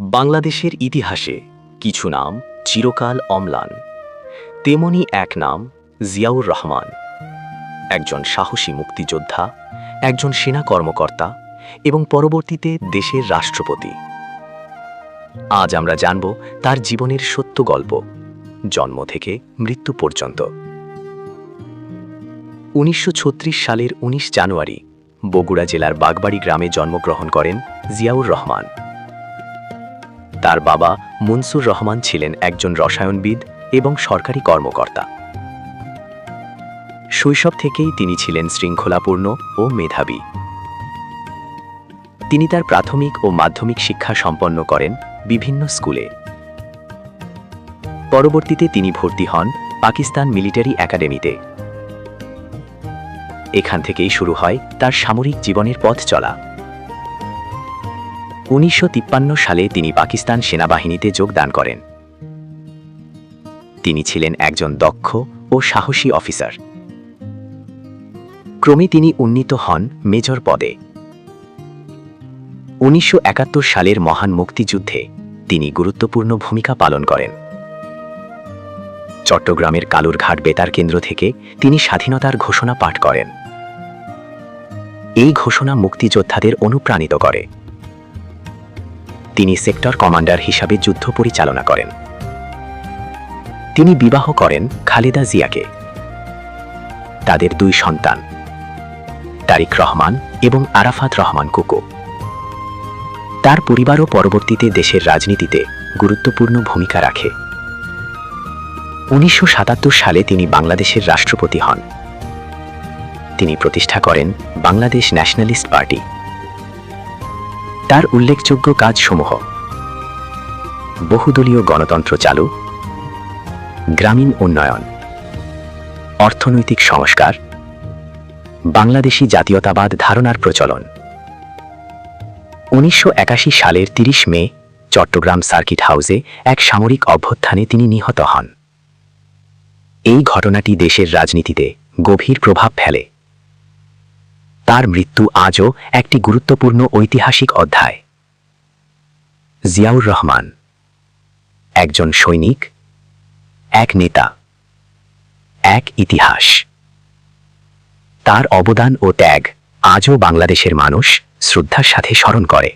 বাংলাদেশের ইতিহাসে কিছু নাম চিরকাল অম্লান, তেমনি এক নাম জিয়াউর রহমান। একজন সাহসী মুক্তিযোদ্ধা, একজন সেনা কর্মকর্তা এবং পরবর্তীতে দেশের রাষ্ট্রপতি। আজ আমরা জানব তার জীবনের সত্য গল্প, জন্ম থেকে মৃত্যু পর্যন্ত। 1936 সালের 19 জানুয়ারি বগুড়া জেলার বাগবাড়ি গ্রামে জন্মগ্রহণ করেন জিয়াউর রহমান। তার বাবা মনসুর রহমান ছিলেন একজন রসায়নবিদ এবং সরকারি কর্মকর্তা। শৈশব থেকেই তিনি ছিলেন শৃঙ্খলাপূর্ণ ও মেধাবী। তিনি তার প্রাথমিক ও মাধ্যমিক শিক্ষা সম্পন্ন করেন বিভিন্ন স্কুলে। পরবর্তীতে তিনি ভর্তি হন পাকিস্তান মিলিটারি একাডেমিতে। এখান থেকেই শুরু হয় তার সামরিক জীবনের পথ চলা। 1953 সালে তিনি পাকিস্তান সেনাবাহিনীতে যোগদান করেন। তিনি ছিলেন একজন দক্ষ ও সাহসী অফিসার। ক্রমে তিনি উন্নীত হন মেজর পদে। 1971 সালের মহান মুক্তিযুদ্ধে তিনি গুরুত্বপূর্ণ ভূমিকা পালন করেন। চট্টগ্রামের কালুরঘাট বেতার কেন্দ্র থেকে তিনি স্বাধীনতার ঘোষণা পাঠ করেন। এই ঘোষণা মুক্তিযোদ্ধাদের অনুপ্রাণিত করে। তিনি সেক্টর কমান্ডার হিসাবে যুদ্ধ পরিচালনা করেন। তিনি বিবাহ করেন খালেদা জিয়াকে। তাদের 2 সন্তান, তারিক রহমান এবং আরাফাত রহমান কুকু। তার পরিবারও পরবর্তীতে দেশের রাজনীতিতে গুরুত্বপূর্ণ ভূমিকা রাখে। 1977 সালে তিনি বাংলাদেশের রাষ্ট্রপতি হন। তিনি প্রতিষ্ঠা করেন বাংলাদেশ ন্যাশনালিস্ট পার্টি। তার উল্লেখযোগ্য কাজসমূহ: বহুদলীয় গণতন্ত্র চালু, গ্রামীণ উন্নয়ন, অর্থনৈতিক সংস্কার, বাংলাদেশী জাতীয়তাবাদ ধারণার প্রচলন। 1981 সালের 30 মে চট্টগ্রাম সার্কিট হাউসে এক সামরিক অভ্যুত্থানে তিনি নিহত হন। এই ঘটনাটি দেশের রাজনীতিতে গভীর প্রভাব ফেলে। তার মৃত্যু আজও একটি গুরুত্বপূর্ণ ঐতিহাসিক অধ্যায়। জিয়াউর রহমান একজন সৈনিক, এক নেতা, এক ইতিহাস। তার অবদান ও ত্যাগ আজও বাংলাদেশের মানুষ শ্রদ্ধার সাথে স্মরণ করে।